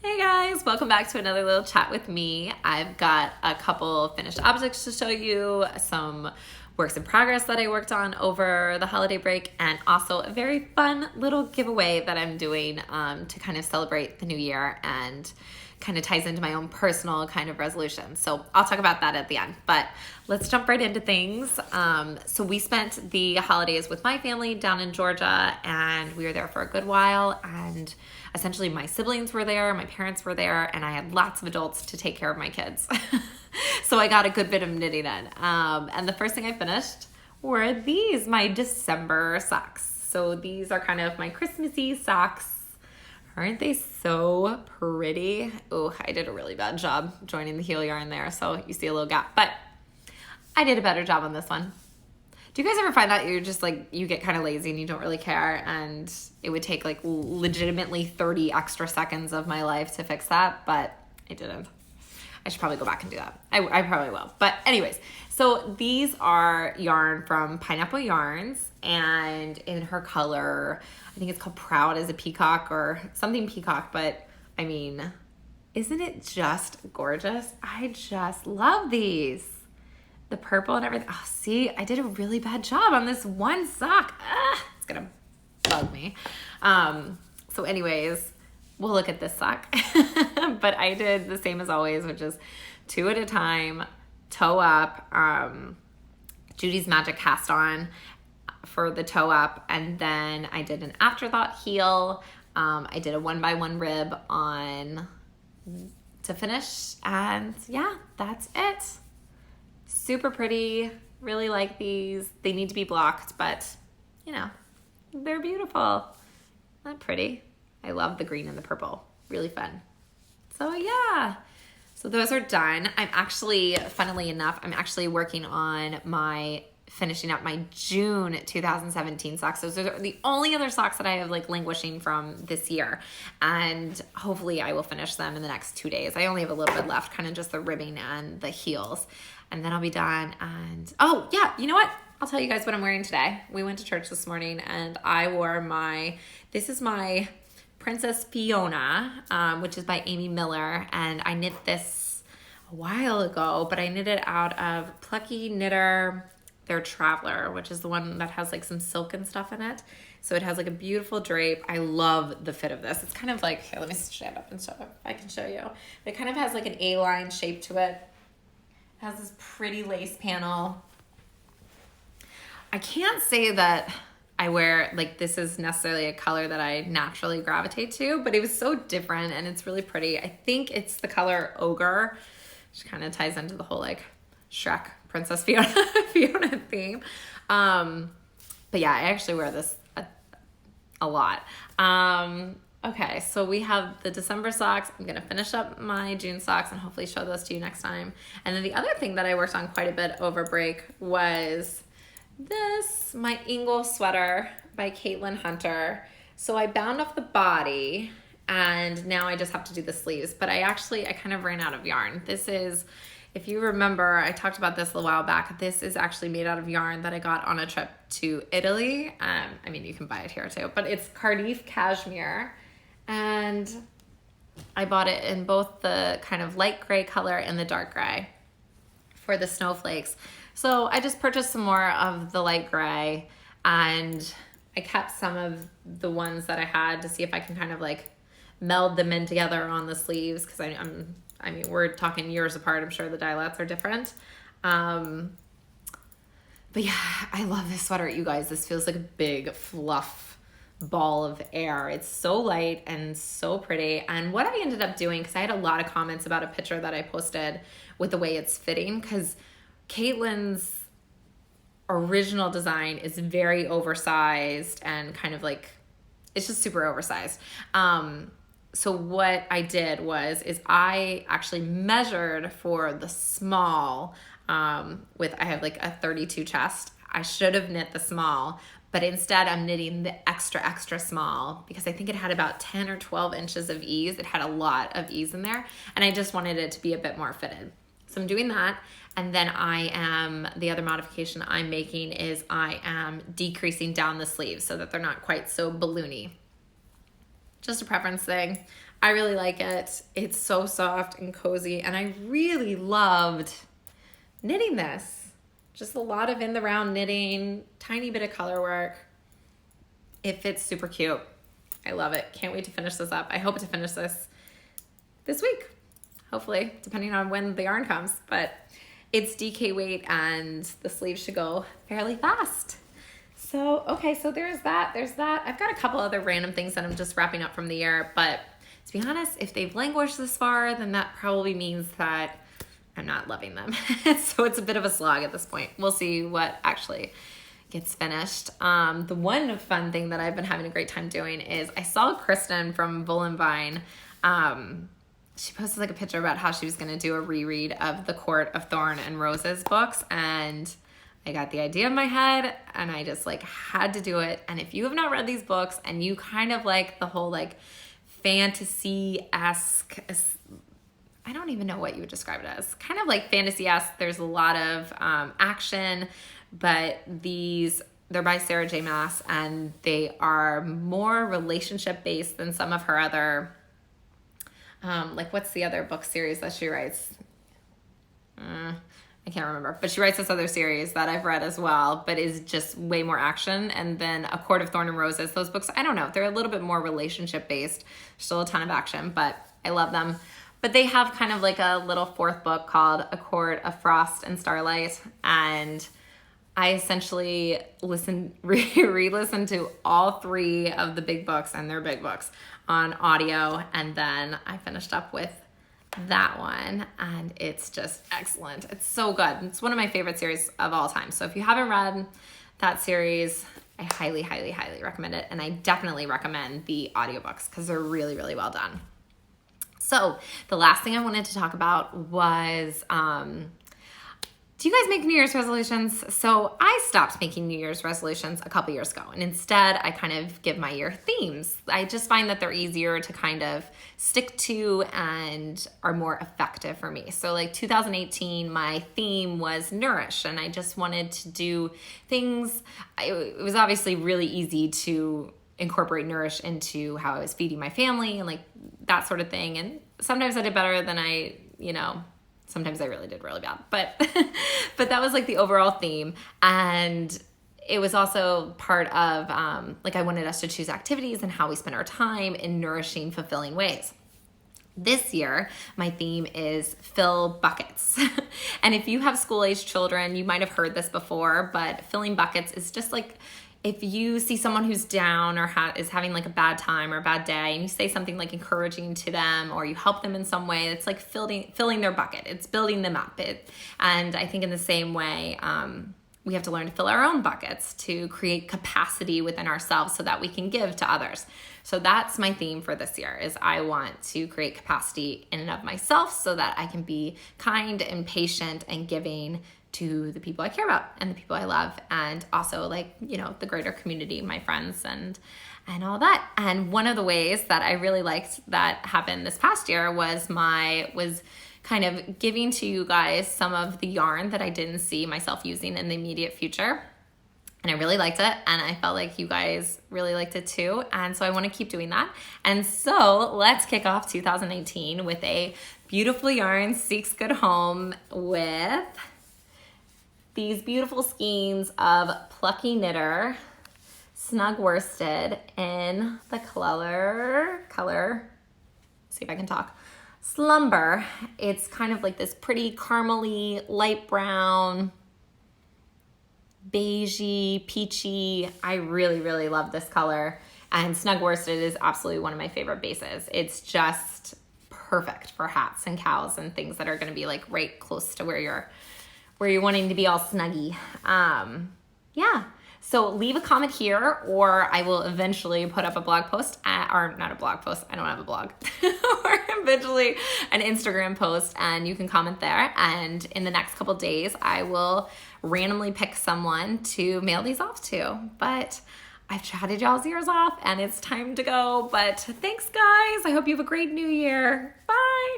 Hey guys, welcome back to another little chat with me. I've got a couple finished objects to show you, some works in progress that I worked on over the holiday break, and also a very fun little giveaway that I'm doing to kind of celebrate the new year and kind of ties into my own personal kind of resolution. So I'll talk about that at the end, but let's jump right into things. So we spent the holidays with my family down in Georgia, and we were there for a good while, and essentially my siblings were there, my parents were there, and I had lots of adults to take care of my kids. So I got a good bit of knitting in. And the first thing I finished were these, my December socks. So these are kind of my Christmassy socks. Aren't they so pretty? Oh, I did a really bad job joining the heel yarn there, so you see a little gap, but I did a better job on this one. Do you guys ever find that you're just like, you get kind of lazy and you don't really care, and it would take like legitimately 30 extra seconds of my life to fix that, but I didn't. I should probably go back and do that. I probably will. But anyways, so these are yarn from Pineapple Yarns, and in her color, I think it's called Proud as a Peacock or something peacock, but I mean, isn't it just gorgeous? I just love these. The purple and everything. Oh, see, I did a really bad job on this one sock. It's gonna bug me. So anyways, we'll look at this sock. But I did the same as always, which is 2 at a time, toe up, Judy's Magic cast on for the toe up, and then I did an afterthought heel. I did a 1x1 rib on to finish, and yeah, that's it. Super pretty, really like these. They need to be blocked, but you know, they're beautiful. Not pretty. I love the green and the purple, really fun. So yeah, so those are done. I'm actually, funnily enough, I'm actually working on finishing up my June 2017 socks. Those are the only other socks that I have like languishing from this year. And hopefully I will finish them in the next 2 days. I only have a little bit left, kind of just the ribbing and the heels. And then I'll be done. And oh yeah, you know what? I'll tell you guys what I'm wearing today. We went to church this morning and I wore this is my Princess Fiona, which is by Amy Miller. And I knit this a while ago, but I knit it out of Plucky Knitter, their Traveler, which is the one that has like some silk and stuff in it. So it has like a beautiful drape. I love the fit of this. It's kind of like, here, let me stand up and show if I can show you. It kind of has like an A-line shape to it. It has this pretty lace panel. I can't say that I wear, like, this is necessarily a color that I naturally gravitate to, but it was so different and it's really pretty. I think it's the color Ogre, which kind of ties into the whole like Shrek Princess Fiona theme. But yeah, I actually wear this a lot. Okay, so we have the December socks. I'm gonna finish up my June socks and hopefully show those to you next time. And then the other thing that I worked on quite a bit over break was this, my Ingle sweater by Caitlin Hunter. So I bound off the body and now I just have to do the sleeves, but I kind of ran out of yarn. This is, if you remember, I talked about this a while back. This is actually made out of yarn that I got on a trip to Italy. I mean, you can buy it here too, but it's Cardiff cashmere. And I bought it in both the kind of light gray color and the dark gray for the snowflakes. So I just purchased some more of the light gray, and I kept some of the ones that I had to see if I can kind of like meld them in together on the sleeves, because I mean, we're talking years apart. I'm sure the dialettes are different. But yeah, I love this sweater, you guys. This feels like a big fluff ball of air. It's so light and so pretty. And what I ended up doing, because I had a lot of comments about a picture that I posted with the way it's fitting, because Caitlin's original design is very oversized and kind of like, it's just super oversized. So what I did is I actually measured for the small, I have like a 32 chest. I should have knit the small, but instead I'm knitting the extra, extra small because I think it had about 10 or 12 inches of ease. It had a lot of ease in there, and I just wanted it to be a bit more fitted. So I'm doing that. And then the other modification I'm making is I am decreasing down the sleeves so that they're not quite so balloony. Just a preference thing. I really like it. It's so soft and cozy, and I really loved knitting this. Just a lot of in the round knitting, tiny bit of color work. It fits super cute. I love it. Can't wait to finish this up. I hope to finish this week, hopefully, depending on when the yarn comes. But it's DK weight and the sleeves should go fairly fast. So, okay, so there's that. I've got a couple other random things that I'm just wrapping up from the year, but to be honest, if they've languished this far, then that probably means that I'm not loving them. So it's a bit of a slog at this point. We'll see what actually gets finished. The one fun thing that I've been having a great time doing is I saw Kristen from Bull & Vine. She posted like a picture about how she was going to do a reread of the Court of Thorn and Roses books, and I got the idea in my head and I just like had to do it. And if you have not read these books and you kind of like the whole like fantasy-esque, I don't even know what you would describe it as, kind of like fantasy-esque. There's a lot of action, but they're by Sarah J. Maas, and they are more relationship-based than some of her other, like what's the other book series that she writes? I can't remember, but she writes this other series that I've read as well, but is just way more action. And then A Court of Thorn and Roses, those books, I don't know, they're a little bit more relationship-based, still a ton of action, but I love them. But they have kind of like a little fourth book called A Court of Frost and Starlight, and I essentially re-listened to all three of the big books, and they're big books, on audio, and then I finished up with that one, and it's just excellent. It's so good. It's one of my favorite series of all time. So if you haven't read that series, I highly, highly, highly recommend it, and I definitely recommend the audiobooks because they're really, really well done. So the last thing I wanted to talk about was, do you guys make New Year's resolutions? So I stopped making New Year's resolutions a couple years ago, and instead I kind of give my year themes. I just find that they're easier to kind of stick to and are more effective for me. So like 2018, my theme was nourish, and I just wanted to do things. It was obviously really easy to incorporate nourish into how I was feeding my family and like that sort of thing. And sometimes I did better than sometimes I really did really bad, but that was like the overall theme. And it was also part of, like I wanted us to choose activities and how we spend our time in nourishing, fulfilling ways. This year, my theme is fill buckets. And if you have school-age children, you might have heard this before, but filling buckets is just like, if you see someone who's down or is having like a bad time or a bad day, and you say something like encouraging to them, or you help them in some way, it's like filling their bucket. It's building them up. And I think in the same way, we have to learn to fill our own buckets to create capacity within ourselves so that we can give to others. So that's my theme for this year, is I want to create capacity in and of myself so that I can be kind and patient and giving to the people I care about and the people I love, and also like, you know, the greater community, my friends and all that. And one of the ways that I really liked that happened this past year was kind of giving to you guys some of the yarn that I didn't see myself using in the immediate future. And I really liked it, and I felt like you guys really liked it too. And so I want to keep doing that. And so let's kick off 2018 with a beautiful yarn Seeks Good Home with these beautiful skeins of Plucky Knitter Snug Worsted in the color, see if I can talk, Slumber. It's kind of like this pretty caramely, light brown, beigey, peachy. I really, really love this color. And Snug Worsted is absolutely one of my favorite bases. It's just perfect for hats and cows and things that are going to be like right close to where you're wanting to be all snuggy. Yeah. So leave a comment here, or I will eventually put up a blog post, or not a blog post, I don't have a blog, or eventually an Instagram post, and you can comment there. And in the next couple days, I will randomly pick someone to mail these off to. But I've chatted y'all's ears off, and it's time to go. But thanks, guys. I hope you have a great new year. Bye.